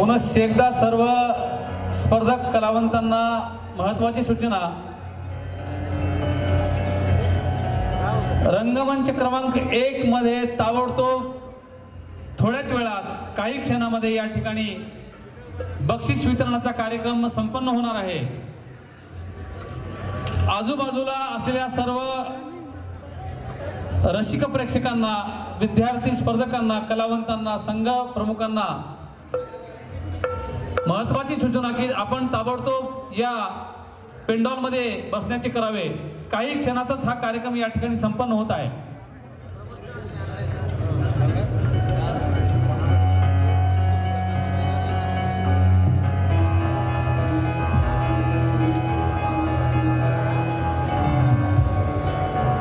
पुनश्च एकदा सर्व स्पर्धक कलावंतांना महत्त्वाची सूचना। रंगमंच क्रमांक 1 मध्ये ताबडतोब थोड्याच वेळात काही क्षणामध्ये या ठिकाणी बक्षीस वितरणाचा कार्यक्रम संपन्न होणार आहे। आजूबाजूला असलेल्या सर्व रसिक प्रेक्षकांना, विद्यार्थी स्पर्धकांना, कलावंतांना, संघ प्रमुखांना महत्त्वाची सूचना की आपण ताबडतोब या पेंडॉलमध्ये बसण्याचे करावे। काही क्षणातच हा कार्यक्रम या ठिकाणी संपन्न होत आहे।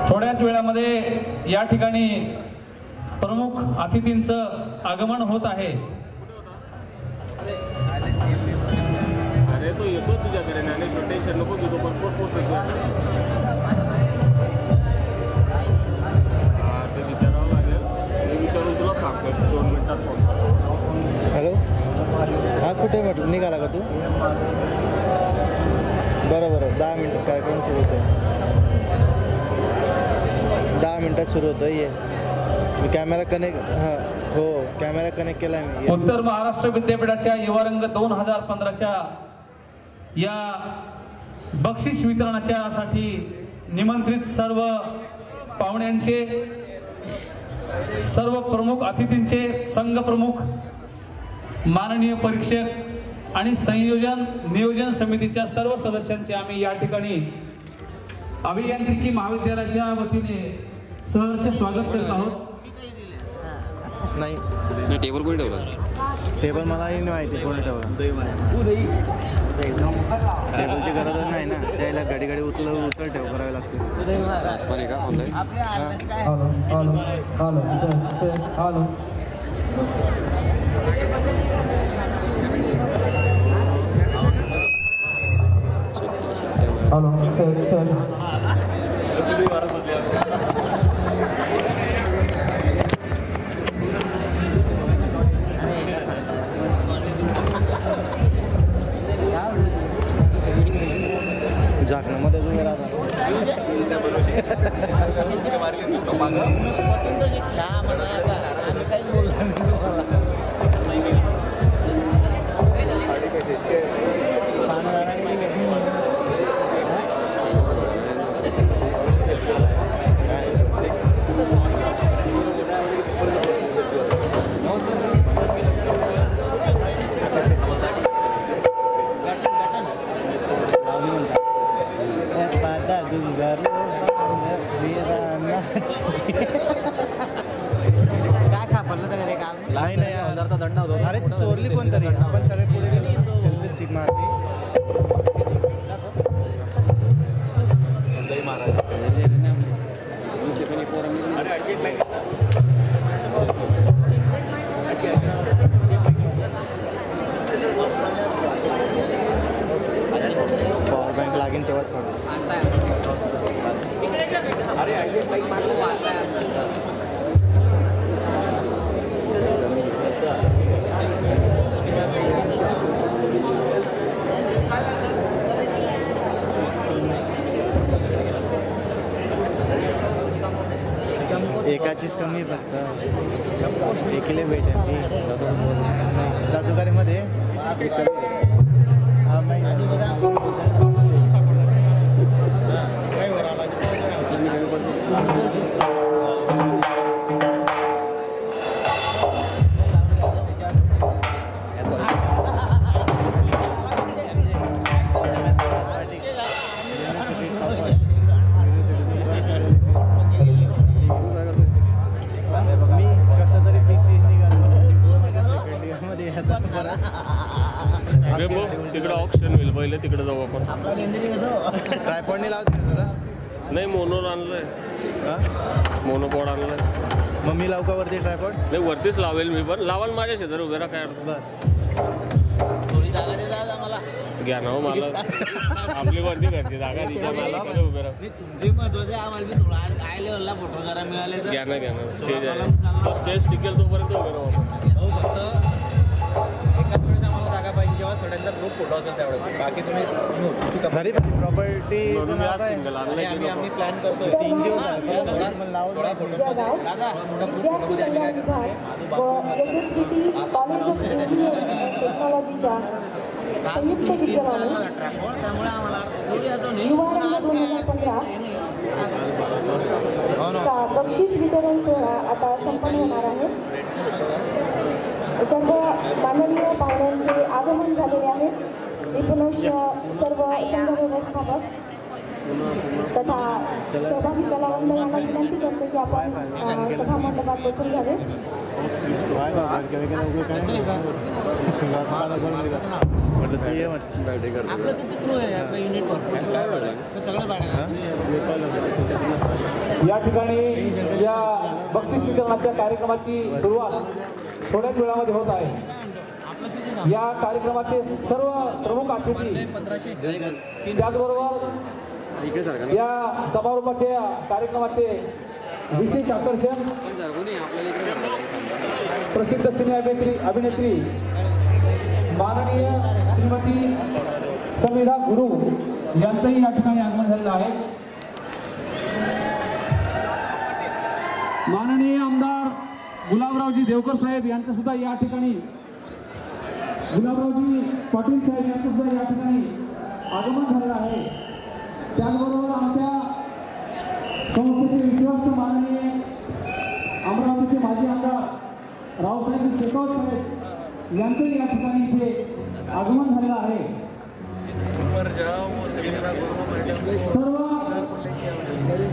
थोड्याच वेळामध्ये या ठिकाणी प्रमुख अतिथींचं आगमन होत आहे। अरे तो येतो तुझ्याकडे ज्ञानेश्वर, टेन्शन नको घेऊ, तो भरपूर पोहोचतो। ते विचारावं लागेल, मी विचारून तुला सांगतो 2 मिनिटात फोन कर। हॅलो, हा कुठे म्हटलं निघाला का तू? बरं 10 मिनिटात कार्यक्रम सुरू होतोय, 10 मिनिटात सुरू होतोय। ये मी कॅमेरा कनेक्ट, हां हो कॅमेरा कनेक्ट केला मी। उत्तर महाराष्ट्र विद्यापीठाच्या युवारंग 2015च्या या बक्षीस वितरणाच्या साठी निमंत्रित सर्व पाहुण्यांचे, सर्व प्रमुख अतिथींचे, संघ प्रमुख, माननीय परीक्षक आणि संयोजन नियोजन समितीच्या सर्व सदस्यांचे आम्ही या ठिकाणी अभियांत्रिकी महाविद्यालयाच्या वतीने सहर्ष स्वागत करत आहोत। नाही टेबल कोणी ठेवला? टेबल मलाही नाही माहिती कोणी ठेवला। टेबलची गरजच नाही ना, त्याला गाडी उचल ठेव करावी लागते। आसपास आहे का ऑनलाईन? झाकणामध्ये तुम्ही राहता काय सापडलं त्याने काल? नाही दंड होतो। अरे चोरली कोणतरी, आपण सगळे पुढे गेलो, सेल्फी स्टिक मारली। पॉवर बँक लागेल तेव्हाच काढू। एकाचीच कमी फक्त, एकीले भेटेल जातुकारीमध्ये। तिकडे ऑप्शन होईल, पहिले तिकडे जाऊ आपण। ट्रायपॉडने लावते दादा? नाही, मोनो आणलंय, मोनोपॉड आणलंय। मग मी लावू का वरती ट्रायपॉड? नाही, वरतीच लावेल मी, पण लावाल माझ्या शेजारी उभे राहा। काय थोडी जागा दे दादा मला, घ्या ना हो मला, आपली वरती घरची जागा तिच्या मला उभे राहा। तुमची महत्वाचे, आम्हाला बी थोडं हाय लेवलला फोटो जरा मिळाले तर घ्या ना, स्टेज आहे, तो स्टेज टिकेल तोपर्यंत उभे राहू। फक्त एकाच वेळेस आम्हाला जागा पाहिजे जेव्हा सगळ्यांचा ग्रुप फोटो असेल त्यावेळेस. बाकी तुम्ही घरी प्रॉपर्टी म्हणून मी आज सिंगल आणलं की आम्ही प्लॅन करतोय 3 दिवस झाले. सोळा फोटो जळगाव विद्यार्थी कल्याण विभाग व SSPT college of engineering and टेक्नॉलॉजीच्या संयुक्त विद्यमाने त्यामुळे आम्हाला युवा रंग 2015 चा बक्षीस वितरण सोहळा आता संपन्न होणार आहे. सर्व माननीय पाहुण्यांचे आगमन झालेले आहे. मी पुनश्च सर्व संघ व्यवस्थापक तथा सहभागी कलावंतांना विनंती करते की आपण सभा मंडपात बसून घ्यावे. म्हटलं तू ये आपलं किती क्रू आहे आपल्या युनिटवर सगळं भाड्याला. या ठिकाणी या बक्षीस वितरणाच्या कार्यक्रमाची सुरुवात थोड्याच वेळामध्ये होत आहे. या कार्यक्रमाचे सर्व प्रमुख अतिथी त्याचबरोबर या समारोपाच्या कार्यक्रमाचे विशेष आकर्षण प्रसिद्ध सिने अभिनेत्री माननीय श्रीमती समीरा गुरु यांचंही या ठिकाणी आगमन झालेलं आहे. माननीय आमदार गुलाबरावजी देवकर साहेब यांचं सुद्धा या ठिकाणी गुलाबरावजी पाटील साहेब यांचं सुद्धा या ठिकाणी आगमन झालेलं आहे. त्याचबरोबर आमच्या संस्थेचे विश्वास्त माननीय अमरावतीचे माजी आमदार रावसाहेब शेकावत साहेब यांचंही या ठिकाणी इथे आगमन झालेलं आहे.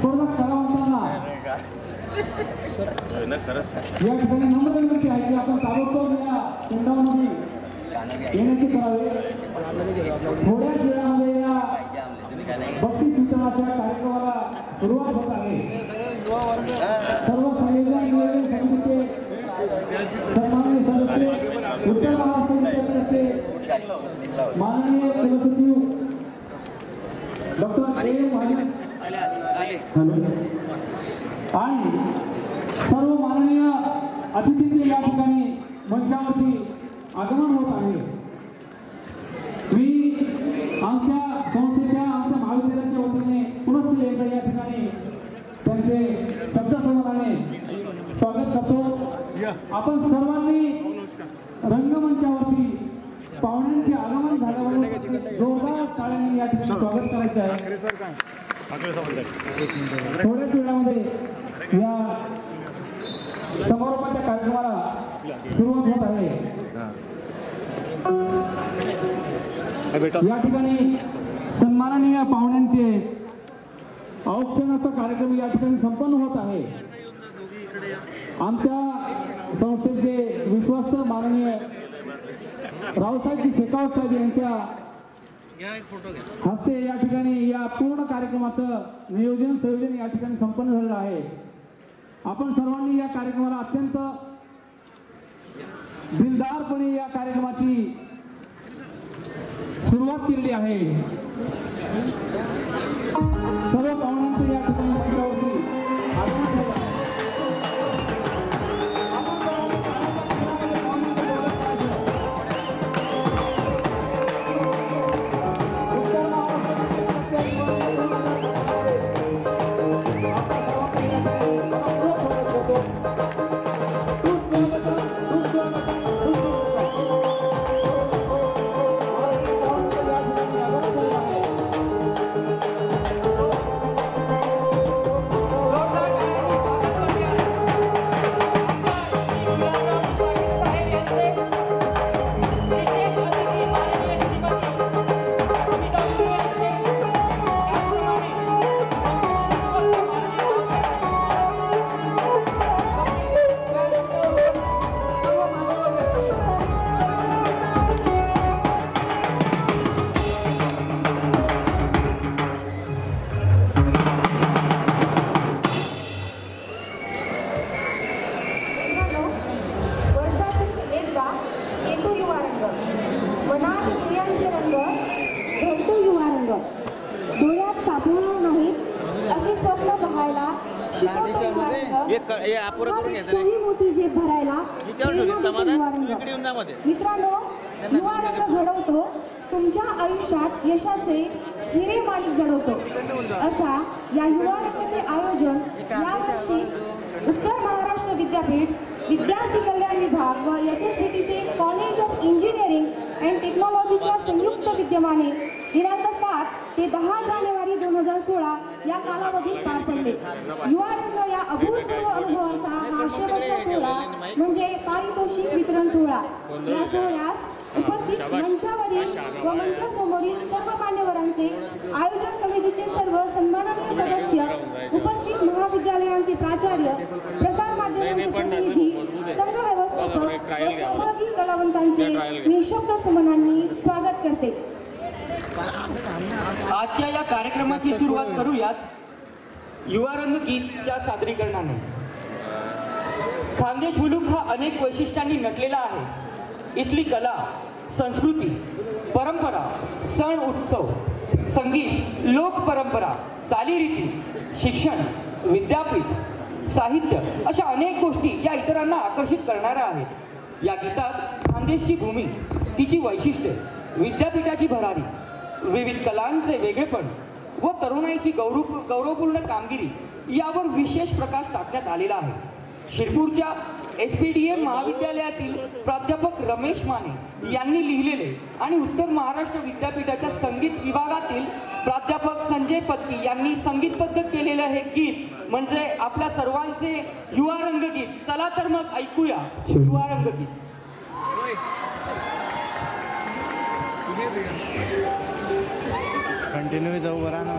सर्व कलावंतांना या ठिकाणी नम्र विनंती आहे की आपण ताबडतोब या केंद्रामध्ये येण्याचे करावे. थोड्याच वेळामध्ये या बक्षीस वितरणाच्या कार्यक्रमाला सुरुवात होत आहे. सर्व संयोजन नियोजन समितीचे सन्माननीय सदस्य उत्तर महाराष्ट्र विद्यापीठाचे माननीय कुलसचिव डॉक्टर आणि सर्व माननीय अतिथींचे या ठिकाणी मंचावरती आगमन होत आहे. मी आमच्या संस्थेच्या आमच्या महाविद्यालयाच्या वतीने पुनश्च एकदा या ठिकाणी त्यांचे शब्दसंवादाने स्वागत करतो. आपण सर्वांनी रंगमंचावरती पाहुण्यांचे आगमन झाल्यावर जोरदार टाळ्यांनी या ठिकाणी स्वागत करायचे आहे. थोड्याच वेळामध्ये या समारोपाच्या कार्यक्रमाला सुरुवात होत आहे. या ठिकाणी सन्माननीय पाहुण्यांचे औक्षणाचा कार्यक्रम या ठिकाणी संपन्न होत आहे. आमच्या संस्थेचे विश्वस्त माननीय रावसाहेबजी शेकावत साहेब यांच्या हस्ते या ठिकाणी या पूर्ण कार्यक्रमाचं नियोजन संयोजन या ठिकाणी संपन्न झालेलं आहे. आपण सर्वांनी या कार्यक्रमाला अत्यंत दिलदारपणे या कार्यक्रमाची सुरुवात केलेली आहे. सर्व पाहुण्यांचे या ठिकाणी मंचावरती आगमन झालं. मित्रांनो युवा रंग घडवतो, तुमच्या आयुष्यात यशाचे हिरे माणिक जडवतो. अशा या युवा रंगाचे आयोजन यावर्षी उत्तर महाराष्ट्र विद्यापीठ, विद्यार्थी कल्याण विभाग व SSBTचे कॉलेज ऑफ इंजिनिअरिंग अँड टेक्नॉलॉजीच्या संयुक्त विद्यमाने दिनांक 7 ते 10 जानेवारी 2016 या कालावधीत पार पडले. युवा रंग या अभूतपूर्व अनुभवाचा हा शेवटचा सोहळा म्हणजे पारितोषिक वितरण सोहळा. या सोहळ्यास उपस्थित मंचावरील व मंचासमोरील सर्व मान्यवरांचे, आयोजन समितीचे सर्व सन्माननीय सदस्य, उपस्थित महाविद्यालयांचे प्राचार्य, प्रसार माध्यमांचे प्रतिनिधी, संघ व्यवस्थापक व सहभागी कलावंतांचे मी शब्द सुमनांनी स्वागत करते. आजच्या या कार्यक्रमाची सुरुवात करूयात युवा रंग गीतच्या सादरीकरणाने. खानदेश मुलूक हा अनेक वैशिष्ट्यांनी नटलेला आहे. इथली कला, संस्कृती, परंपरा, सण उत्सव, संगीत, लोक परंपरा, चालीरीती, शिक्षण, विद्यापीठ, साहित्य अशा अनेक गोष्टी या इतरांना आकर्षित करणाऱ्या आहेत. या गीतात खानदेशची भूमी, तिची वैशिष्ट्ये, विद्यापीठाची भरारी, विविध कलांचे वेगळेपण व तरुणाईची गौरवपूर्ण कामगिरी यावर विशेष प्रकाश टाकण्यात आलेला आहे. शिरपूरच्या SPDM महाविद्यालयातील प्राध्यापक रमेश माने यांनी लिहिलेले आणि उत्तर महाराष्ट्र विद्यापीठाच्या संगीत विभागातील प्राध्यापक संजय पत्की यांनी संगीतबद्ध केलेलं हे गीत म्हणजे आपल्या सर्वांचे युवा रंग गीत. चला तर मग ऐकूया युवा रंग गीत. कंटिन्यू जाऊ बरा ना.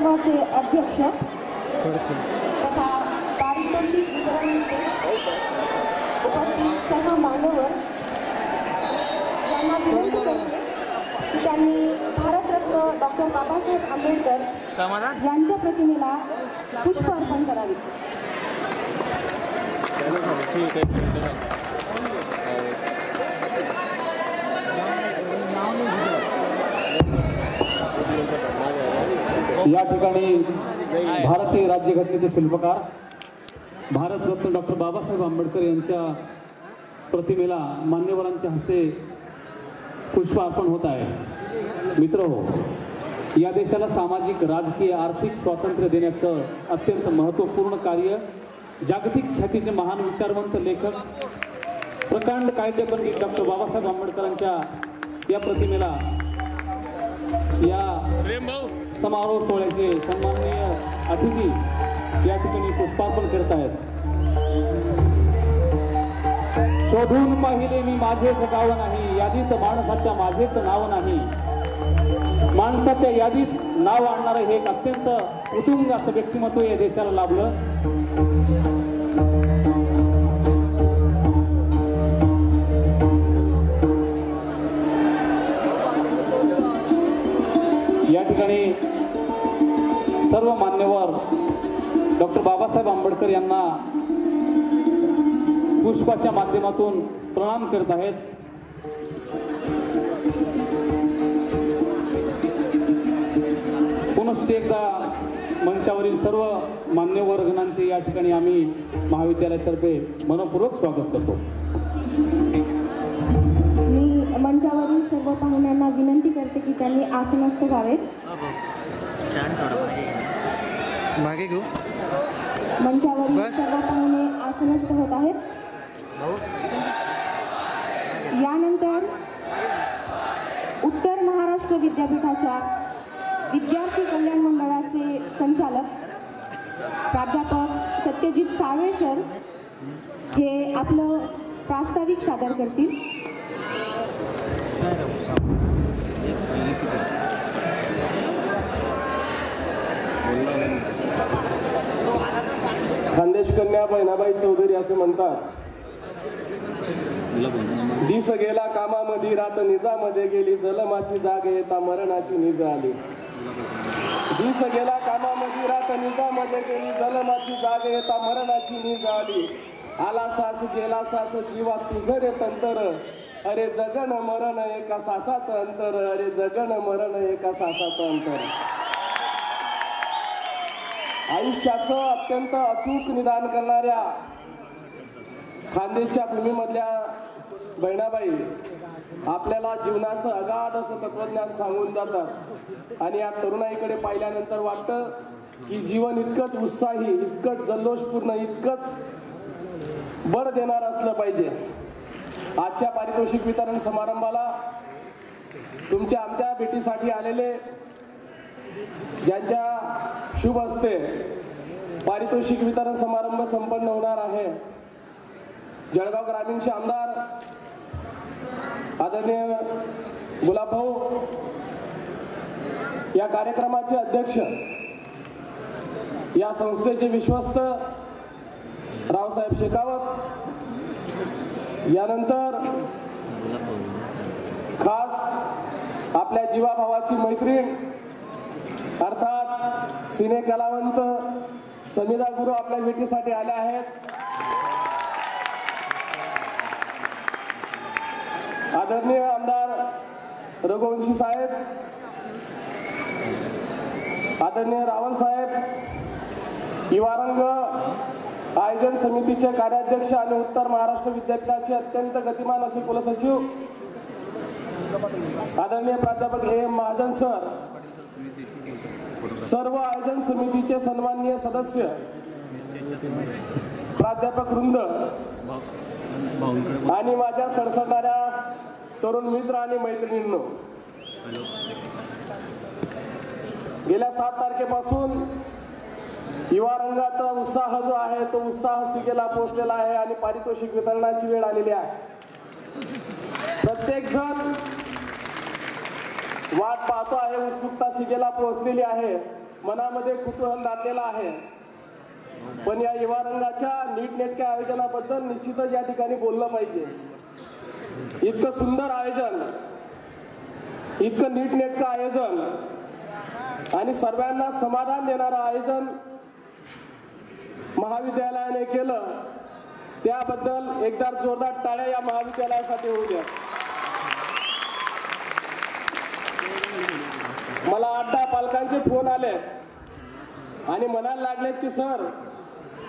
समारंभाचे अध्यक्ष तथा पारितोषिक वितरण असते उपस्थित सर्व मान्यवर यांना विनंती करते की त्यांनी भारतरत्न डॉक्टर बाबासाहेब आंबेडकर यांच्या प्रतिमेला पुष्प अर्पण करावे. या ठिकाणी भारतीय राज्यघटनेचे शिल्पकार भारतरत्न डॉक्टर बाबासाहेब आंबेडकर यांच्या प्रतिमेला मान्यवरांच्या हस्ते पुष्प अर्पण होत आहे. मित्रहो, या देशाला सामाजिक, राजकीय, आर्थिक स्वातंत्र्य देण्याचं अत्यंत महत्त्वपूर्ण कार्य जागतिक ख्यातीचे महान विचारवंत लेखक प्रकांड कायदेपंडित डॉक्टर बाबासाहेब आंबेडकरांच्या या प्रतिमेला या समारोह सोहळ्याचे सन्माननीय अतिथी या ठिकाणी पुष्पार्पण करत आहेत. शोधून पाहिले मी माझेच गाव नाही, यादीत माणसाच्या माझेच नाव नाही. माणसाच्या यादीत नाव आणणारं हे एक अत्यंत उत्तुंग असं व्यक्तिमत्व या देशाला लाभलं. या ठिकाणी सर्व मान्यवर डॉक्टर बाबासाहेब आंबेडकर यांना पुष्पाच्या माध्यमातून प्रणाम करत आहेत. पुनश्च एकदा मंचावरील सर्व मान्यवरगणांचे या ठिकाणी आम्ही महाविद्यालयातर्फे मनपूर्वक स्वागत करतो. मी मंचावरील सर्व पाहुण्यांना विनंती करते की त्यांनी आसनस्थ व्हावे. मागे घेऊ. मंचावरील सर्व पाहुणे आसनस्थ होत आहेत. यानंतर उत्तर महाराष्ट्र विद्यापीठाच्या विद्यार्थी कल्याण मंडळाचे संचालक प्राध्यापक सत्यजित साळवे सर हे आपलं प्रास्ताविक सादर करतील. खानदेश कन्या बहिणाबाई चौधरी असे म्हणतात, दिस गेला कामामध्ये रात निजामध्ये गेली, जलमाची जाग येता मरणाची निज आली. दिस गेला कामामध्ये रात निजामध्ये गेली, जलमाची जाग येता मरणाची निज आली. आला सास गेला सास जीवा तुझं रे तंतर, अरे जगन मरण एका सासाचं अंतर, अरे जगन मरण एका सासाचं अंतर. आयुष्याचं अत्यंत अचूक निदान करणाऱ्या खानदेशच्या भूमीमधल्या बहिणाबाई आपल्याला जीवनाचं अगाध असं तत्वज्ञान सांगून जातात. आणि या तरुणाईकडे पाहिल्यानंतर वाटतं की जीवन इतकंच उत्साही, इतकंच जल्लोषपूर्ण, इतकंच बळ देणार असलं पाहिजे. आजच्या पारितोषिक वितरण समारंभाला तुमच्या आमच्या भेटीसाठी आलेले, ज्यांच्या शुभ हस्ते पारितोषिक वितरण समारंभ संपन्न होणार आहे, जळगाव ग्रामीणचे आमदार आदरणीय गुलाबभाऊ, या कार्यक्रमाचे अध्यक्ष, या संस्थेचे विश्वस्त रावसाहेब शेखावत, यानंतर खास आपल्या जीवाभावाची मैत्रीण अर्थात सिने कलावंत समिधा गुरु आपल्या भेटीसाठी आल्या आहेत. आदरणीय आमदार रघुवंशी साहेब, आदरणीय रावल साहेब, युवारंग आयोजन समितीचे कार्याध्यक्ष आणि उत्तर महाराष्ट्र विद्यापीठाचे अत्यंत गतिमान असे कुलसचिव आदरणीय प्राध्यापक ए महाजन सर, सर्व आयोजन समितीचे सन्माननीय सदस्य, प्राध्यापक वृंद आणि माझ्या सडसडणाऱ्या तरुण मित्र आणि मैत्रिणींनो, गेल्या 7 तारखेपासून युवा रंगाचा उत्साह जो आहे तो उत्साह शिगेला पोहोचलेला आहे आणि पारितोषिक वितरणाची वेळ आलेली आहे. प्रत्येक जण वाट पाहतो आहे, उत्सुकता शिगेला पोहोचलेली आहे. मनामध्ये कुतूहल दाटलेलं आहे. पण या युवा रंगाच्या नीटनेटक्या आयोजनाबद्दल निश्चितच या ठिकाणी बोललं पाहिजे. इतकं सुंदर आयोजन, इतकं नीटनेटकं आयोजन आणि सर्वांना समाधान देणारं आयोजन महाविद्यालयाने केलं, त्याबद्दल एकदा जोरदार टाळ्या या महाविद्यालयासाठी होऊ द्या. मला 8-10 पालकांचे फोन आले आणि म्हणायला लागले की सर,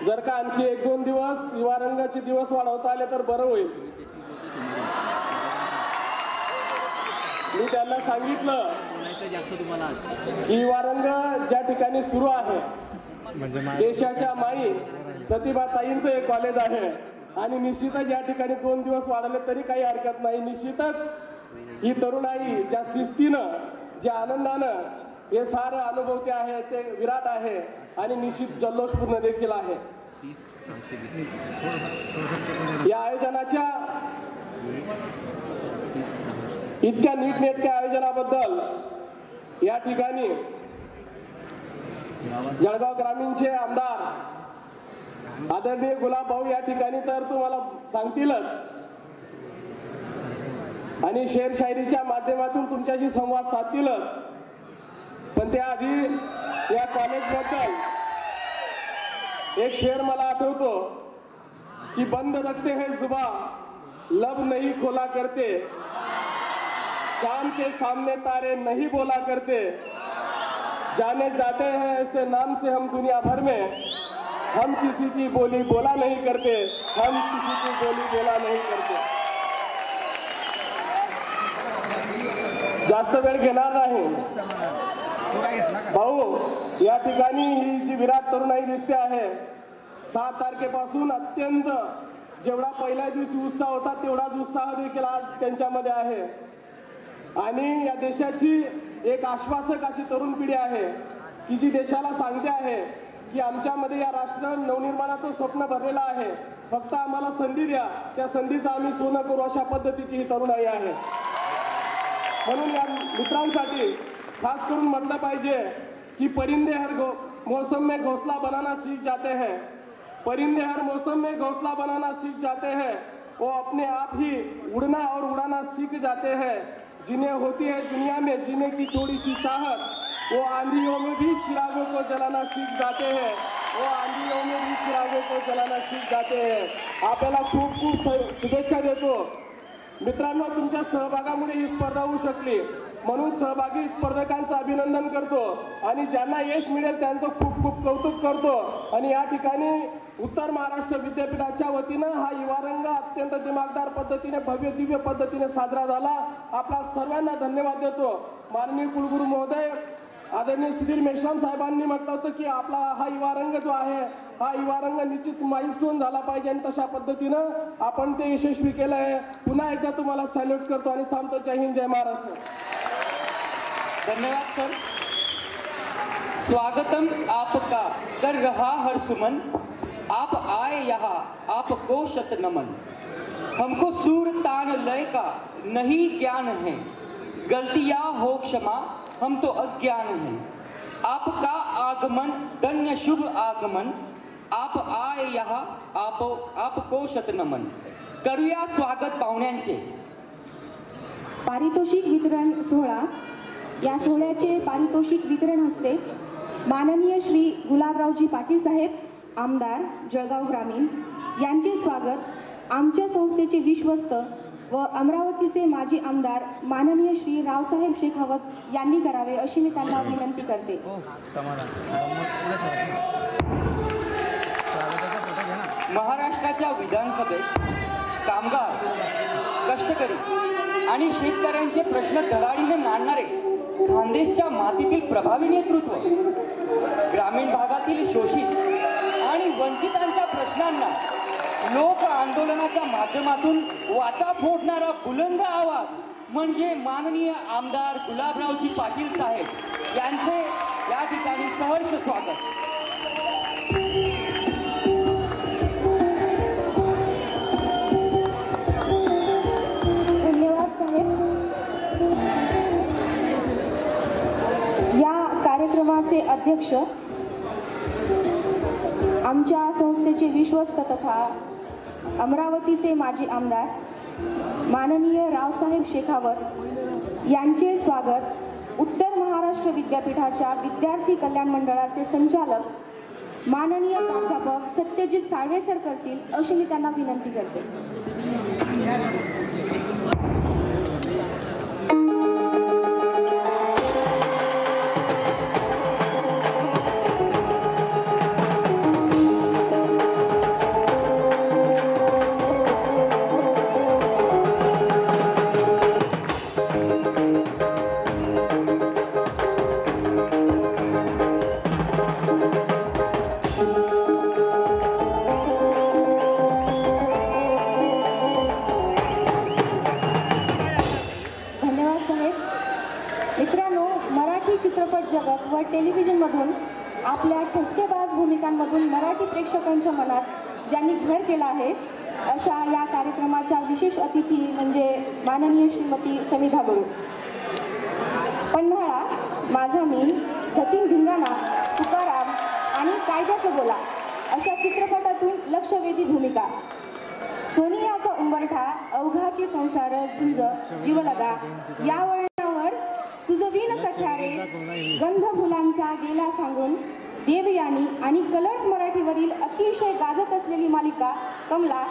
जर का आणखी 1-2 दिवस युवा रंगाचे दिवस वाढवता आले तर बरं होईल. मी त्यांना सांगितलं की युवा रंग ज्या ठिकाणी सुरू आहे, देशाच्या माई प्रतिभाताईंचं एक कॉलेज आहे आणि निश्चितच या ठिकाणी 2 दिवस वाढवले तरी काही हरकत नाही. निश्चितच ही तरुणाई ज्या शिस्तीनं, ज्या आनंदानं हे सारं अनुभवते आहे ते विराट आहे आणि निश्चित जल्लोषपूर्ण देखील आहे. या आयोजनाच्या इतक्या नीटनेटक्या आयोजनाबद्दल या ठिकाणी जळगाव ग्रामीणचे आमदार आदरणीय गुलाबभाऊ या ठिकाणी तर तुम्हाला सांगतीलच आणि शेर शायरीच्या माध्यमातून तुमच्याशी संवाद साधतीलच. पण त्याआधी या कॉलेजबद्दल एक शेर मला आठवतो की बंद रखते हैं जुबा, लब नहीं खोला करते, चांद के सामने तारे नहीं बोला करते, जाने जाते हैं ऐसे नाम से हम दुनिया भर में, हम किसी की बोली बोला नहीं करते, हम किसी की बोली बोला नहीं करते. जास्त वेळ घेणार नाही भाऊ. या ठिकाणी ही जी विराट तरुणाई दिसते आहे, 7 तारखेपासून अत्यंत जेवढा पहिल्या दिवशी उत्साह होता तेवढाच उत्साह देखील आज त्यांच्यामध्ये आहे. आणि या देशाची एक आश्वासक अशी तरुण पिढी आहे की जी देशाला सांगते आहे की आमच्यामध्ये या राष्ट्र नवनिर्माणाचं स्वप्न भरलेलं आहे, फक्त आम्हाला संधी द्या, त्या संधीचं आम्ही सोनं करू, अशा पद्धतीची ही तरुणाई आहे. म्हणून या मित्रांसाठी खास करून म्हटलं पाहिजे कि परिंदे हर मौसम में घोंसला बनाना सीख जाते हैं, परिंदे हर मौसम में घोंसला बनाना सीख जाते हैं, वो अपने आप ही उड़ना और उड़ाना सीख जाते हैं. जिन्हें होती है दुनिया में जीने की थोड़ी सी चाहत, वो आंधियों में भी चिरागों को जलाना सीख जाते हैं, वो आंधियों में भी चिरागों को जलाना सीख जाते हैं. आपल्याला खूप खूप शुभेच्छा देतो. मित्रांनो, तुमच्या सहभागामुळे ही स्पर्धा होऊ शकली, म्हणून सहभागी स्पर्धकांचं अभिनंदन करतो आणि ज्यांना यश मिळेल त्यांचं खूप खूप कौतुक करतो. आणि या ठिकाणी उत्तर महाराष्ट्र विद्यापीठाच्या वतीनं हा युवा रंग अत्यंत दिमागदार पद्धतीने, भव्य दिव्य पद्धतीने साजरा झाला. आपला सर्वांना धन्यवाद देतो. माननीय कुलगुरू महोदय आदरणीय सुधीर मेश्राम साहेबांनी म्हटलं होतं की आपला हा युवा रंग जो आहे, हा युवा रंग निश्चित माइलस्टोन झाला पाहिजे आणि तशा पद्धतीनं आपण ते यशस्वी केलं आहे. पुन्हा एकदा तुम्हाला सॅल्यूट करतो आणि थांबतो. जय हिंद, जय महाराष्ट्र. धन्यवाद सर. स्वागतम आपका कर रहा हर सुमन, आप आए यहाँ आपको शत नमन. हमको सूर तान लय का नहीं ज्ञान है, गलतियाँ हो क्षमा हम तो अज्ञान हैं. आपका आगमन धन्य शुभ आगमन, आप आए यहाँ आपको शत नमन. करूया स्वागत पाहुण्यांचे. पारितोषिक वितरण सोहळा. या सोहळ्याचे पारितोषिक वितरण हस्ते माननीय श्री गुलाबरावजी पाटील साहेब, आमदार जळगाव ग्रामीण यांचे स्वागत आमच्या संस्थेचे विश्वस्त व अमरावतीचे माजी आमदार माननीय श्री रावसाहेब शेखावत यांनी करावे अशी मी त्यांना विनंती करते. महाराष्ट्राच्या विधानसभेत कामगार, कष्टकरी आणि शेतकऱ्यांचे प्रश्न धडाडीने मांडणारे खानदेशच्या मातीतील प्रभावी नेतृत्व, ग्रामीण भागातील शोषित आणि वंचितांच्या प्रश्नांना लोक आंदोलनाच्या माध्यमातून वाचा फोडणारा बुलंद आवाज म्हणजे माननीय आमदार गुलाबरावजी पाटील साहेब यांचे या ठिकाणी सहर्ष स्वागत. धन्यवाद साहेब. या कार्यक्रमाचे अध्यक्ष, आमच्या संस्थेचे विश्वस्त तथा अमरावतीचे माजी आमदार माननीय रावसाहेब शेखावत यांचे स्वागत उत्तर महाराष्ट्र विद्यापीठाच्या विद्यार्थी कल्याण मंडळाचे संचालक माननीय प्राध्यापक सत्यजित साळवे सर करतील अशी मी त्यांना विनंती करते. टेलिव्हिजनमधून आपल्या ठसकेबाज भूमिकांमधून मराठी प्रेक्षकांच्या मनात ज्यांनी घर केलं आहे अशा या कार्यक्रमाच्या विशेष अतिथी म्हणजे माननीय श्रीमती समिधा गुरु. पन्हाळा, माझा मी, धतीन धिंगाणा, तुकाराम आणि कायद्याचं बोला अशा चित्रपटातून लक्षवेधी भूमिका. सोनियाचा उंबरठा, अवघाची संसार, झुंज, जीवलगा या वळणावर तुझं विण सख्या रे, गंध फुलांचा गेला सांगून, देवयानी आणि कलर्स मराठीवरील अतिशय गाजत असलेली मालिका कमला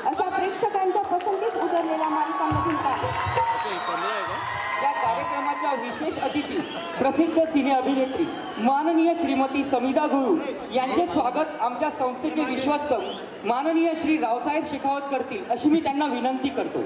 अशा प्रेक्षकांच्या पसंतीस उतरलेल्या मालिकांमधून या कार्यक्रमाच्या विशेष अतिथी प्रसिद्ध सिने अभिनेत्री माननीय श्रीमती समिधा गुरु यांचे स्वागत आमच्या संस्थेचे विश्वस्त माननीय श्री रावसाहेब शेखावत करतील अशी मी त्यांना विनंती करतो.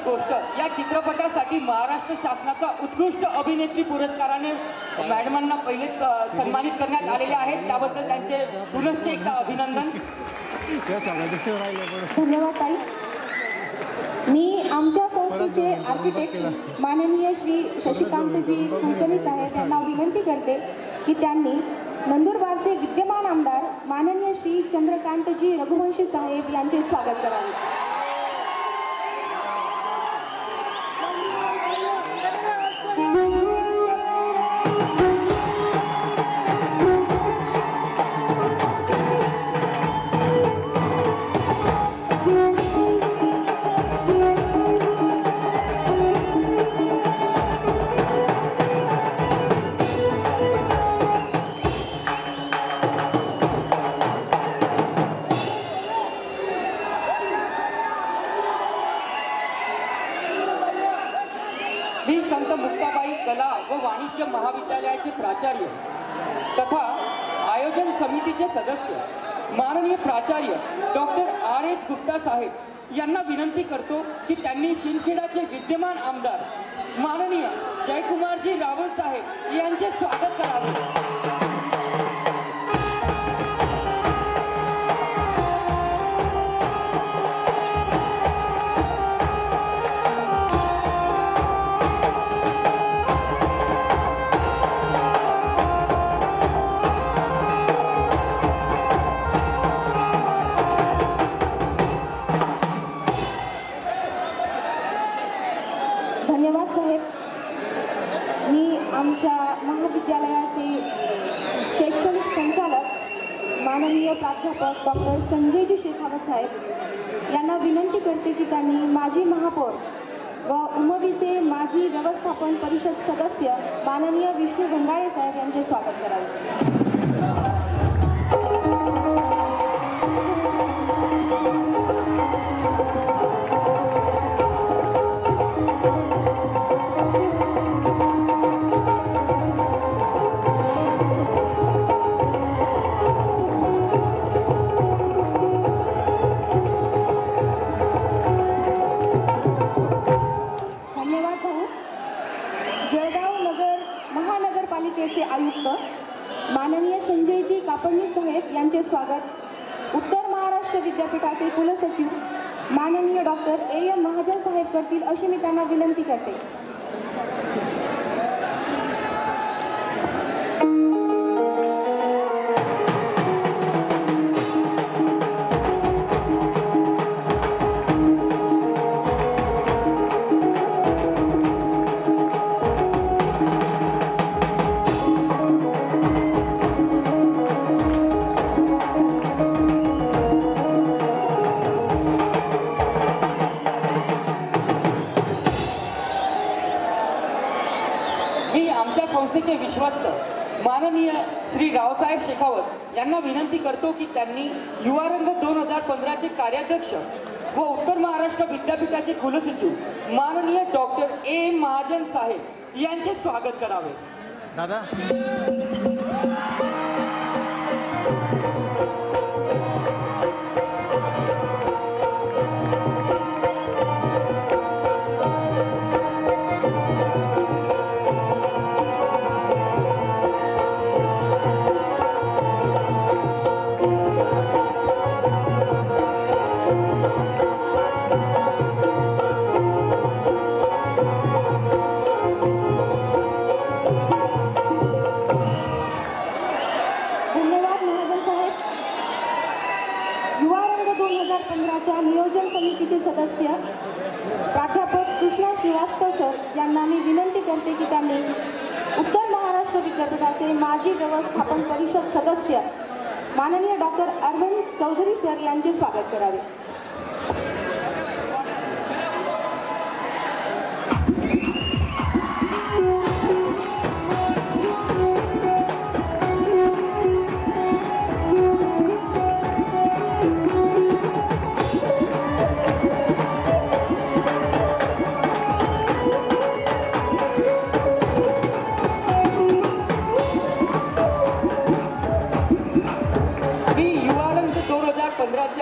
गोष्ट या चित्रपटासाठी महाराष्ट्र शासनाचा उत्कृष्ट अभिनेत्री पुरस्काराने मॅडमांना पहिलेच सन्मानित करण्यात आलेले आहेत. त्याबद्दल त्यांचे पुनश्च एकदा अभिनंदन. धन्यवाद ताई. मी आमच्या संस्थेचे आर्किटेक्ट माननीय श्री शशिकांतजी कुलकर्णी साहेब यांना विनंती करते की त्यांनी नंदुरबारचे विद्यमान आमदार माननीय श्री चंद्रकांतजी रघुवंशी साहेब यांचे स्वागत करावे. महाविद्यालयाचे प्राचार्य तथा आयोजन समितीचे सदस्य माननीय प्राचार्य डॉक्टर R.H. गुप्ता साहेब यांना विनंती करतो की त्यांनी शिंदखेडाचे विद्यमान आमदार माननीय जयकुमारजी रावल साहेब यांचे स्वागत करावे. धन्यवाद साहेब. मी आमच्या महाविद्यालयाचे शैक्षणिक संचालक माननीय प्राध्यापक डॉक्टर संजयजी शेखावत साहेब यांना विनंती करते की त्यांनी माजी महापौर व उमवीचे माजी व्यवस्थापन परिषद सदस्य माननीय विष्णू गंगाळे साहेब यांचे स्वागत करावे. आयुक्त माननीय संजयजी कापडणी साहेब यांचे स्वागत उत्तर महाराष्ट्र विद्यापीठाचे कुलसचिव माननीय डॉक्टर AM महाजन साहेब करतील अशी मी त्यांना विनंती करते. संस्थेचे विश्वस्त माननीय श्री रावसाहेब शेखावत यांना विनंती करतो की त्यांनी युवा रंग 2015 चे कार्याध्यक्ष व उत्तर महाराष्ट्र विद्यापीठाचे कुलसचिव माननीय डॉक्टर AM महाजन साहेब यांचे स्वागत करावे. दादा नियोजन समितीचे सदस्य प्राध्यापक कृष्णा श्रीवास्तव सर यांना मी विनंती करते की त्यांनी उत्तर महाराष्ट्र विद्यापीठाचे माजी व्यवस्थापन परिषद सदस्य माननीय डॉक्टर अरविंद चौधरी सर यांचे स्वागत करावे.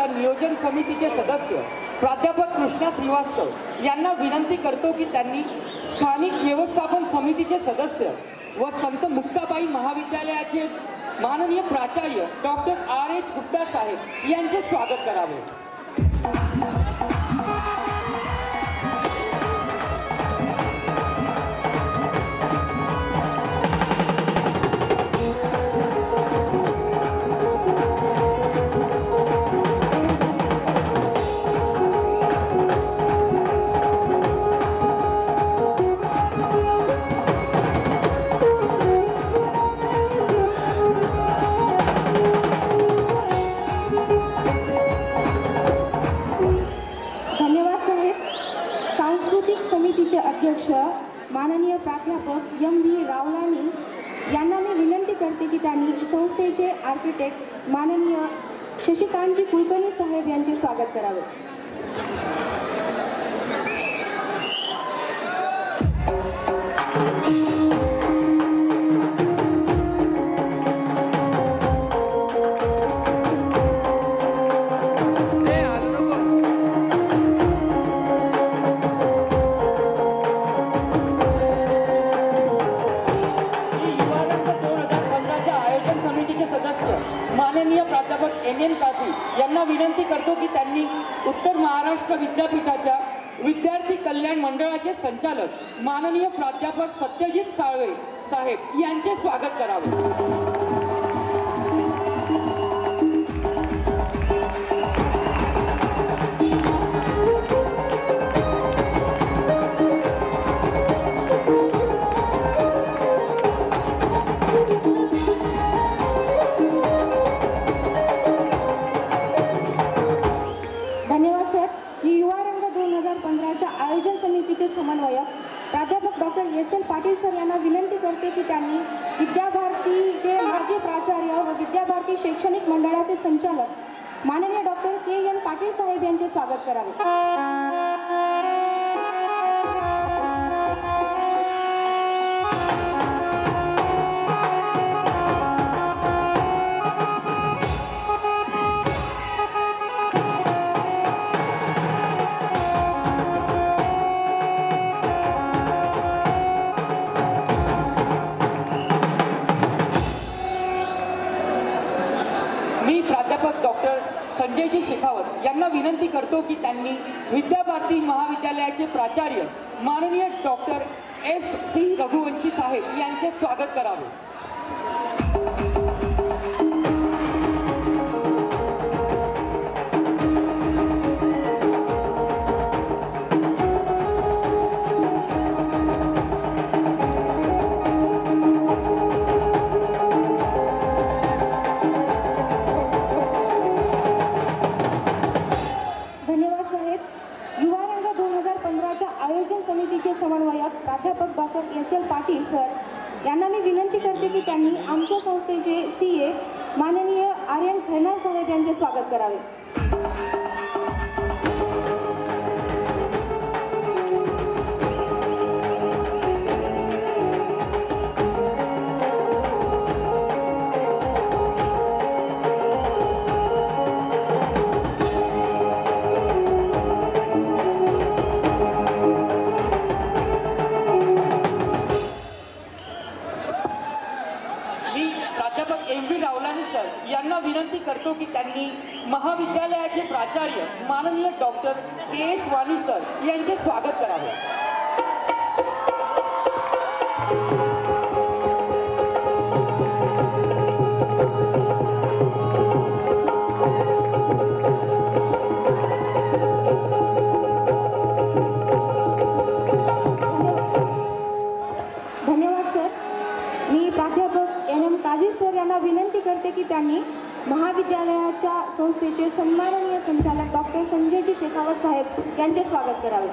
नियोजन समितीचे सदस्य प्राध्यापक कृष्णा श्रीवास्तव यांना विनंती करतो की त्यांनी स्थानिक व्यवस्थापन समितीचे सदस्य व संत मुक्ताबाई महाविद्यालयाचे माननीय प्राचार्य डॉक्टर RH गुप्ता साहेब यांचे स्वागत करावे. अध्यक्ष माननीय प्राध्यापक MB रावलानी यांना मी विनंती करते की त्यांनी संस्थेचे आर्किटेक्ट माननीय शशिकांतजी कुलकर्णी साहेब यांचे स्वागत करावे. यांना विनंती करतो की त्यांनी उत्तर महाराष्ट्र विद्यापीठाच्या विद्यार्थी कल्याण मंडळाचे संचालक माननीय प्राध्यापक सत्यजित साळवे साहेब यांचे स्वागत करावे. समन्वयक प्राध्यापक डॉक्टर SL पाटील सर यांना विनंती करते की त्यांनी विद्याभारतीचे माजी प्राचार्य व विद्याभारती शैक्षणिक मंडळाचे संचालक माननीय डॉक्टर KN पाटील साहेब यांचे स्वागत करावे. संजयजी शेखावत यांना विनंती करतो की त्यांनी विद्याभारती महाविद्यालयाचे प्राचार्य माननीय डॉक्टर FC रघुवंशी साहेब यांचे स्वागत करावे. समितीचे समन्वयक प्राध्यापक डॉक्टर SL पाटील सर यांना मी विनंती करते की त्यांनी आमच्या संस्थेचे CA माननीय आर्यन खैनार साहेब यांचे स्वागत करावे. यांना विनंती करतो की त्यांनी महाविद्यालयाचे प्राचार्य माननीय डॉक्टर KS वाणी सर यांचे स्वागत करावे. धन्यवाद सर. मी प्राध्यापक NM काझी सर यांना विनंती करते की त्यांनी महाविद्यालयाच्या संस्थेचे सन्माननीय संचालक डॉक्टर संजयजी शेखावत साहेब यांचे स्वागत करावे.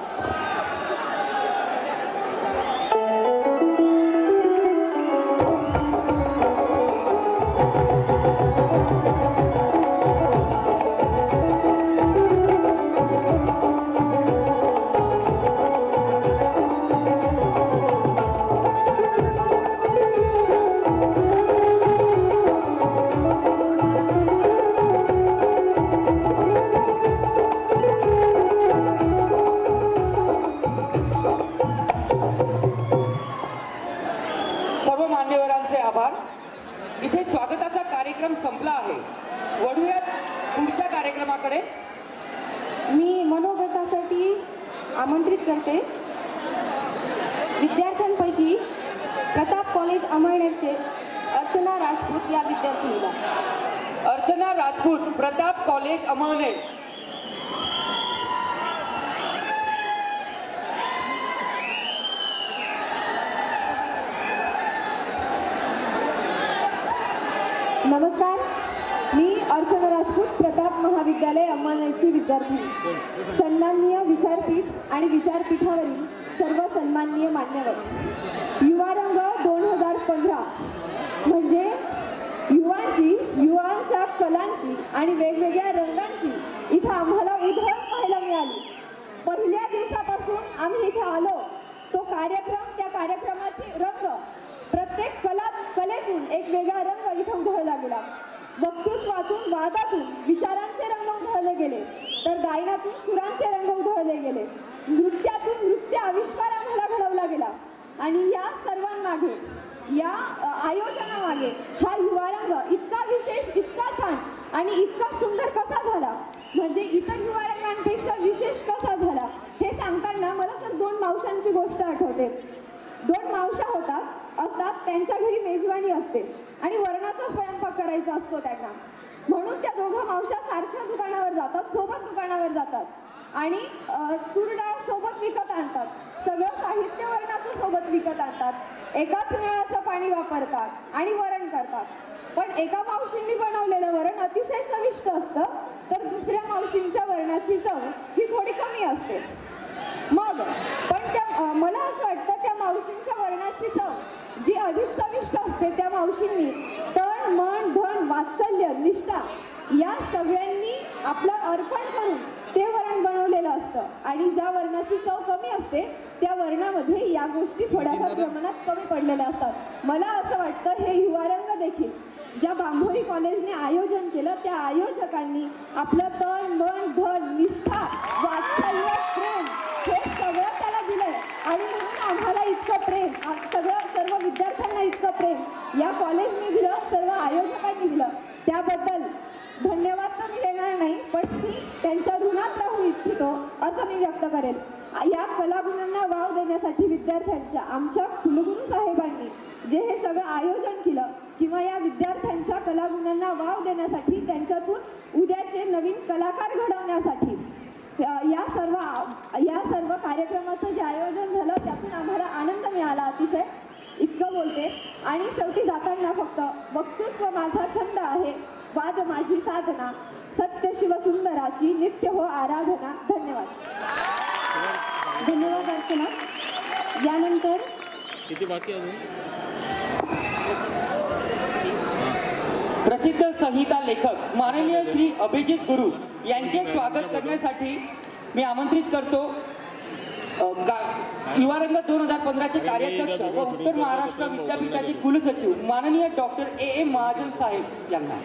इथे स्वागताचा कार्यक्रम संपला आहे. वळूयात पुढच्या कार्यक्रमाकडे. मी मनोगतासाठी आमंत्रित करते विद्यार्थ्यांपैकी प्रताप कॉलेज अमळनेरचे अर्चना राजपूत या विद्यार्थिनीला. अर्चना राजपूत, प्रताप कॉलेज अमळनेर. नमस्कार, मी अर्चना राजपूत, प्रताप महाविद्यालय अमळनेरची विद्यार्थिनी. सन्माननीय विचारपीठ आणि विचारपीठावरील सर्व सन्माननीय मान्यवर, युवारंग 2015 म्हणजे युवांच्या कलांची आणि वेगवेगळ्या रंगांची इथं आम्हाला उधळण पाहायला मिळाली. पहिल्या दिवसापासून आम्ही इथे आलो, तो कार्यक्रम, त्या कार्यक्रमाचे रंग, प्रत्येक कलेतून एक वेगळा रंग इथे उधळला गेला. वक्तृत्वातून, वादातून विचारांचे रंग उधळले गेले, तर गायनातून सुरांचे रंग उधळले गेले, नृत्यातून नृत्य आविष्कार आम्हाला घडवला गेला. आणि या सर्वांमागे, या आयोजनामागे हा युवारंग इतका विशेष, इतका छान आणि इतका सुंदर कसा झाला, म्हणजे इतर युवारंगांपेक्षा विशेष कसा झाला, हे सांगताना मला सर 2 मावशांची गोष्ट आठवते. 2 मावशा असतात, त्यांच्या घरी मेजवानी असते आणि वरणाचा स्वयंपाक करायचा असतो त्यांना. म्हणून त्या दोघं मावशा सारख्या दुकानावर जातात, सोबत दुकानावर जातात आणि तूर डाळ सोबत विकत आणतात, सगळं साहित्य वरणाचं सोबत विकत आणतात, एकाच नळाचं पाणी वापरतात आणि वरण करतात. पण एका मावशींनी बनवलेलं वरण अतिशय चविष्ट असतं, तर दुसऱ्या मावशींच्या वरणाची चव ही थोडी कमी असते. मग पण मला असं वाटतं त्या मावशींच्या वरणाची चव जी अधिक चविष्ट असते, त्या मावशींनी तन, मन, धन, वात्सल्य, निष्ठा या सगळ्यांनी आपलं अर्पण करून ते वरण बनवलेलं असतं. आणि ज्या वरणाची चव कमी असते त्या वरणामध्ये या गोष्टी थोड्याफार प्रमाणात कमी पडलेल्या असतात. मला असं वाटतं हे युवारंग देखील ज्या बांभोरी कॉलेजने आयोजन केलं, त्या आयोजकांनी आपलं तन, मन, धन, निष्ठा, वात्सल्य, प्रेम हे सगळं त्याला दिलंय. आणि म्हणून आम्हाला इतकं प्रेम, सर्व विद्यार्थ्यांना इतकं प्रेम या कॉलेजने दिलं, सर्व आयोजकांनी दिलं. त्याबद्दल धन्यवाद तर मी देणार नाही, पण मी त्यांच्या ऋणात राहू इच्छितो असं मी व्यक्त करेल. या कलागुणांना वाव देण्यासाठी विद्यार्थ्यांच्या आमच्या कुलगुरू साहेबांनी जे हे सगळं आयोजन केलं किंवा या विद्यार्थ्यांच्या कलागुणांना वाव देण्यासाठी त्यांच्यातून उद्याचे नवीन कलाकार घडवण्यासाठी या सर्व कार्यक्रमाचं जे आयोजन झालं त्यातून आम्हाला आनंद मिळाला अतिशय. इतकं बोलते आणि शेवटी जाताना फक्त वक्तृत्व माझा छंद आहे, वाद माझी साधना, सत्य शिवसुंदराची नित्य हो आराधना. धन्यवाद. धन्यवाद अर्चना. यानंतर किती बाकी अजून? प्रसिद्ध संहिता लेखक माननीय श्री अभिजित गुरु यांचे स्वागत करण्यासाठी मी आमंत्रित करतो युवा रंग 2015चे कार्याध्यक्ष व उत्तर महाराष्ट्र विद्यापीठाचे कुलसचिव माननीय डॉक्टर ए महाजन साहेब यांना.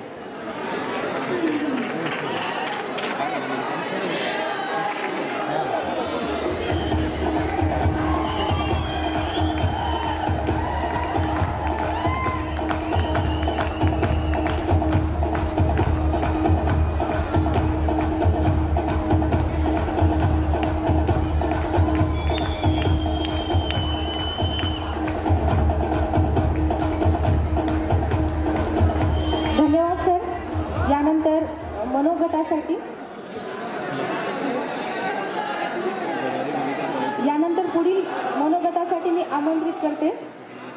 यानंतर पुढील मनोगतासाठी मी आमंत्रित करते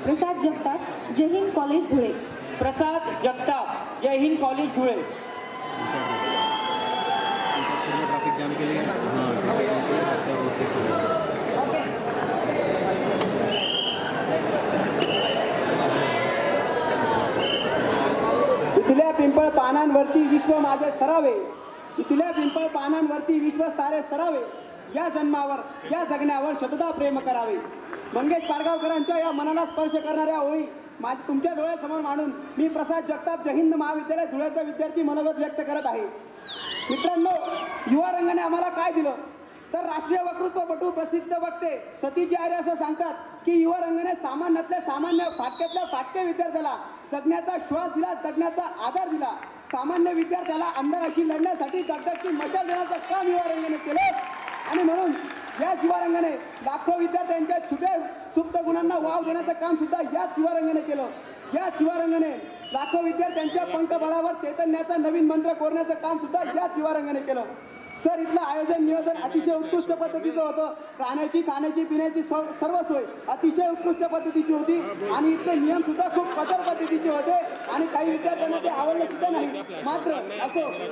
प्रसाद जगताप, जय हिंद कॉलेज धुळे. प्रसाद जगताप, जय हिंद कॉलेज धुळे. इथल्या पिंपळ पानांवरती विश्व माझे सरावे, इथल्या पिंपळ पानांवरती विश्व सारे सरावे, या जन्मावर या जगण्यावर शतदा प्रेम करावे. मंगेश पाडगावकरांच्या या मनाला स्पर्श करणाऱ्या ओळी तुमच्या डोळ्यासमोर मांडून मी प्रसाद जगताप, जय हिंद महाविद्यालय धुळ्याचा विद्यार्थी मनोगत व्यक्त करत आहे. मित्रांनो, युवा रंगाने आम्हाला काय दिलं तर राष्ट्रीय वक्तृत्वपटू प्रसिद्ध वक्ते सतीश आर्य असं सांगतात की युवा रंगाने सामान्यातल्या सामान्य फाटक्यातल्या फाटक्या विद्यार्थ्याला जगण्याचा श्वास दिला, जगण्याचा आधार दिला. सामान्य विद्यार्थ्याला अंधाराशी लढण्यासाठी दगदगची मशाल देण्याचं काम युवा रंगाने केलं. आणि म्हणून याच युवा रंगाने लाखो विद्यार्थ्यांच्या छुप्या सुप्त गुणांना वाव देण्याचं काम सुद्धा याच युवा रंगाने केलं. याच युवा रंगाने लाखो विद्यार्थ्यांच्या पंखबळावर चैतन्याचा नवीन मंत्र कोरण्याचं काम सुद्धा याच युवा रंगाने केलं. सर, इथलं आयोजन नियोजन अतिशय उत्कृष्ट पद्धतीचं होतं. राहण्याची खाण्याची पिण्याची सर्व सोय अतिशय उत्कृष्ट पद्धतीची होती आणि इथले नियम सुद्धा खूप कठोर पद्धतीचे होते आणि काही विद्यार्थ्यांना ते आवडले सुद्धा नाही. मात्र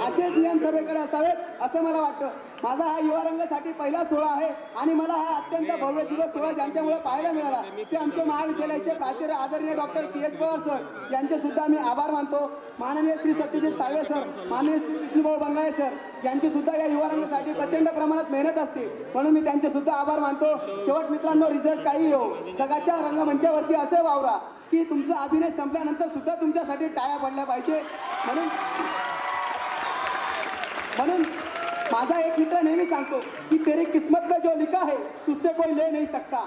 असेच नियम सर्वेकडे असावेत असं मला वाटतं. माझा हा युवा रंगासाठी पहिला सोहळा आहे आणि मला हा अत्यंत भव्य दिवस सोहळा ज्यांच्यामुळे पाहायला मिळाला ते आमचे महाविद्यालयाचे प्राचार्य आदरणीय डॉक्टर PS पवार सर यांचे सुद्धा मी आभार मानतो. माननीय श्री सत्यजित साळवे सर, माननीय श्री विष्णुभाऊ बंगाळे सर यांची सुद्धा या युवा रंगासाठी प्रचंड प्रमाणात मेहनत असते, म्हणून मी त्यांचे सुद्धा आभार मानतो. शेवट मित्रांनो, रिझल्ट काही हो, जगाच्या रंगमंचावरती असे वावरा की तुमचा अभिनय संपल्यानंतर सुद्धा तुमच्यासाठी टाळ्या पडल्या पाहिजे. म्हणून माझा एक मित्र नेहमी सांगतो की तेरी किस्मत में जो लिखा है तुझसे कोई ले नहीं सकता,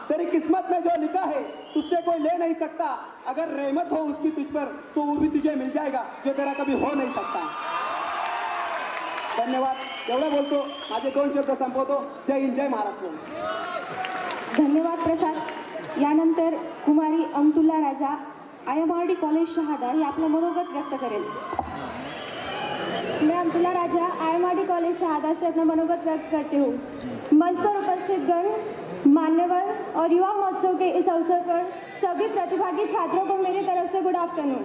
तेरी किस्मत में जो लिखा है तुझसे कोई ले नहीं सकता, अगर रहमत हो उसकी तुझ पर तो वो भी तुझे मिल जाएगा जो तेरा कभी हो नहीं सकता. धन्यवाद. एवढं बोलतो, माझे 2 शब्द संपवतो. जय हिंद, जय महाराष्ट्र. धन्यवाद प्रसाद. यानंतर कुमारी अमतुल्ला राजा, IMRD कॉलेज शहादा हे आपलं मनोगत व्यक्त करेल. मैं अमतुल्ला राजा IMRD कॉलेज शहादा से अपना मनोगत व्यक्त करती हूँ. मंच पर उपस्थित गण, मान्यवर और युवा महोत्सव के इस अवसर पर सभी प्रतिभागी छात्रों को मेरी तरफ से गुड आफ्टरनून.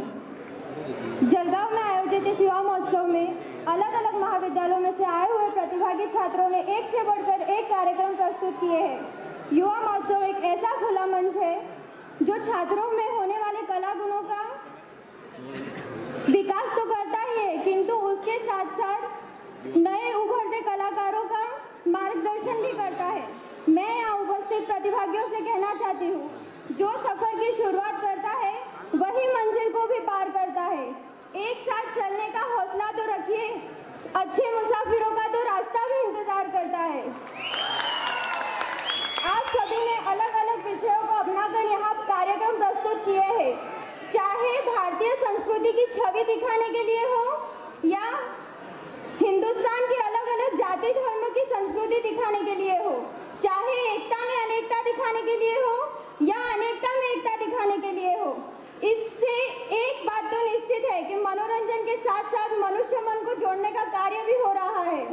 जलगांव में आयोजित इस युवा महोत्सव में अलग अलग महाविद्यालयों में से आए हुए प्रतिभागी छात्रों ने एक से बढ़कर एक कार्यक्रम प्रस्तुत किए हैं. युवा महोत्सव एक ऐसा खुला मंच है जो छात्रों में होने वाले कला गुणों का विकास तो करता ही है, किंतु उसके साथ साथ नए उभरते कलाकारों का मार्गदर्शन भी करता है. मैं यहाँ उपस्थित प्रतिभागियों से कहना चाहती हूँ, जो सफर की शुरुआत करता है वही मंजिल को भी पार करता है. एक साथ चलने का हौसला तो रखिए, अच्छे मुसाफिरों का तो रास्ता भी इंतजार करता है. आप सभी ने अलग अलग विषयों को अपनाकर यहाँ कार्यक्रम प्रस्तुत किए हैं, चाहे भारतीय संस्कृति की छवि दिखाने के लिए हो या हिंदुस्तान की अलग अलग जाति धर्म की संस्कृति दिखाने के लिए हो, चाहे एकता में अनेकता दिखाने के लिए हो या अनेकता में एकता दिखाने के लिए हो, इससे एक बात तो निश्चित है कि मनोरंजन के साथ साथ मनुष्य मन को जोड़ने का कार्य भी हो रहा है।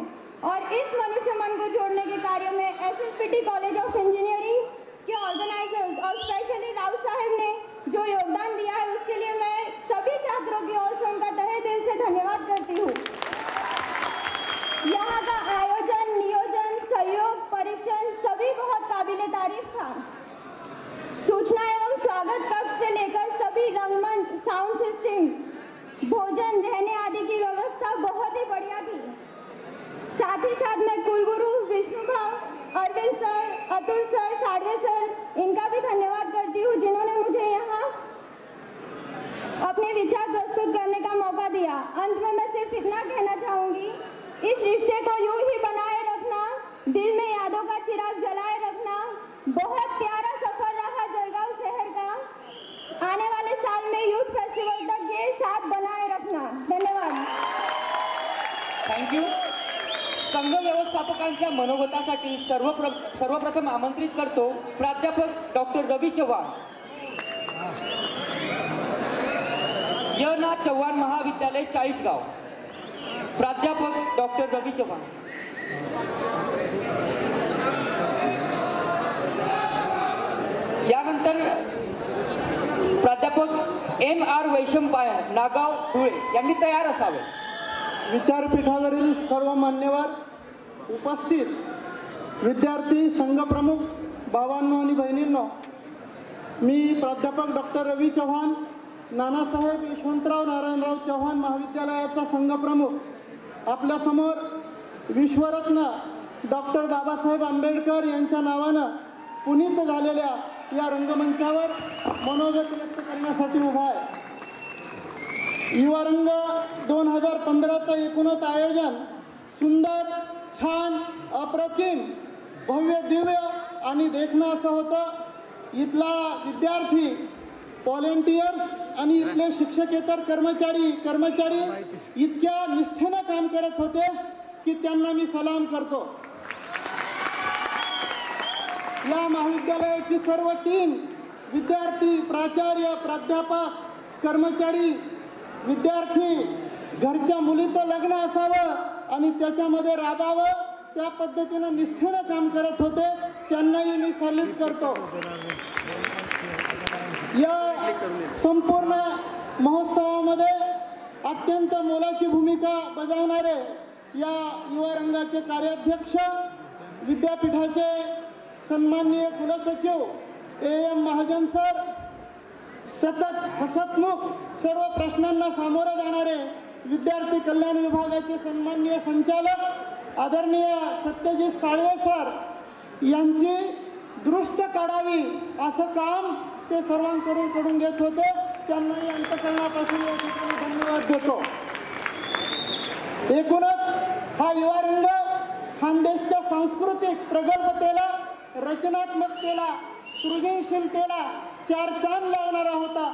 और इस मनुष्य मन को जोड़ने के कार्य में SSPT कॉलेज ऑफ इंजीनियरिंग के ऑर्गेनाइजर्स और स्पेशली राव साहब ने जो योगदान दिया है उसके लिए मैं सभी छात्रों की ओर से उनका तहे दिल से धन्यवाद करती हूँ। यहाँ का आयोजन, नियोजन, सहयोग, परीक्षण सभी बहुत काबिले तारीफ था। सूचना एवं स्वागत कक्ष से लेकर सभी रंगमंच, साउंड सिस्टम, भोजन, रहने आदि की व्यवस्था बहुत ही बढ़िया थी। साथ ही साथ मैं कुलगुरु Vishnu Bhav, Arvind sir, Atul sir, Sadve sir, इनका भी धन्यवाद करती हूँ जिन्होंने मुझे यहाँ अपने विचार प्रस्तुत करने का मौका दिया। अंत में मैं सिर्फ इतना कहना चाहूँगी, इस रिश्ते को यूं ही बनाए रखना, दिल में यादों का चिराग जलाए रखना। बहुत प्यारा सफर रहा जलगांव शहर का। आने वाले साल में यूथ फेस्टिवल तक ये साथ बनाए रखना। धन्यवाद। थँक्यू। संघ व्यवस्थापकांच्या मनोगतासाठी सर्वप्रथम आमंत्रित करतो प्राध्यापक डॉक्टर रवी चव्हाण, य.ना. चव्हाण महाविद्यालय चाळीसगाव। प्राध्यापक डॉक्टर रवी चव्हाण। यानंतर प्राध्यापक M.R. वैशंपायन, नागाव, धुळे यांनी तयार असावे। विचारपीठावरील सर्व मान्यवर, उपस्थित विद्यार्थी, संघप्रमुख, भावांनो आणि बहिणींनो, मी प्राध्यापक डॉक्टर रवी चव्हाण, नानासाहेब यशवंतराव नारायणराव चव्हाण महाविद्यालयाचा संघप्रमुख, आपल्यासमोर विश्वरत्न डॉक्टर बाबासाहेब आंबेडकर यांच्या नावानं पुनीत झालेल्या या रंगमंचावर मनोगत व्यक्त करण्यासाठी उभा आहे। युवा रंग 2015चं एकूणच आयोजन सुंदर, छान, अप्रतिम, भव्य, दिव्य आणि देखणं असं होतं। इथला विद्यार्थी, व्हॉलेंटियर्स आणि इथले शिक्षकेतर कर्मचारी इतक्या निष्ठेनं काम करत होते की त्यांना मी सलाम करतो। या महाविद्यालयाची सर्व टीम, विद्यार्थी, प्राचार्य, प्राध्यापक, कर्मचारी, विद्यार्थी, घरच्या मुलीचं लग्न असावं आणि त्याच्यामध्ये राबावं त्या पद्धतीनं निष्ठेनं काम करत होते, त्यांनाही मी सॅल्यूट करतो। या संपूर्ण महोत्सवामध्ये अत्यंत मोलाची भूमिका बजावणारे या युवा रंगाचे कार्याध्यक्ष, विद्यापीठाचे सन्माननीय कुलसचिव AM महाजन सर, सतत हसतमुख सर्व प्रश्नांना सामोरे जाणारे विद्यार्थी कल्याण विभागाचे सन्माननीय संचालक आदरणीय सत्यजित साळवे सर यांची दृष्ट काढावी असं काम ते सर्वांकडून करून घेत होते, त्यांनाही अंतःकरणापासून या ठिकाणी धन्यवाद देतो। एकूणच हा युवा रंग खानदेशच्या सांस्कृतिक प्रगल्भतेला, रचनात्मकतेला, सृजनशीलतेला चार चांद लावणारा होता।